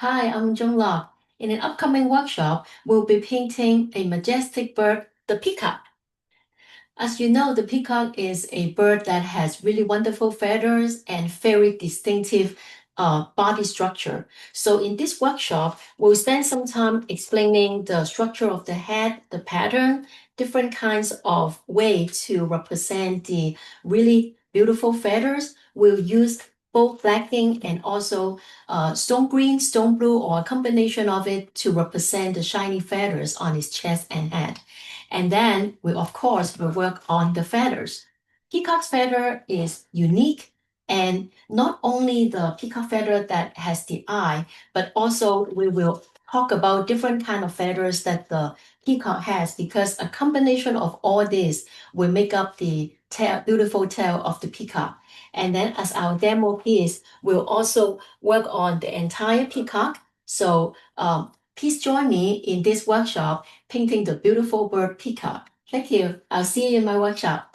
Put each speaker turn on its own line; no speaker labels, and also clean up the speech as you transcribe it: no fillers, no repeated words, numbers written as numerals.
Hi, I'm Joan Lok. In an upcoming workshop, we'll be painting a majestic bird, the peacock. As you know, the peacock is a bird that has really wonderful feathers and very distinctive body structure. So in this workshop, we'll spend some time explaining the structure of the head, the pattern, different kinds of way to represent the really beautiful feathers. We'll use both blacking and also stone green, stone blue, or a combination of it to represent the shiny feathers on its chest and head. And then we, of course, will work on the feathers. Peacock's feather is unique, and not only the peacock feather that has the eye, but also we will talk about different kind of feathers that the peacock has, because a combination of all this will make up the tail, beautiful tail of the peacock. And then as our demo piece, we'll also work on the entire peacock. So please join me in this workshop painting the beautiful bird peacock. Thank you. I'll see you in my workshop.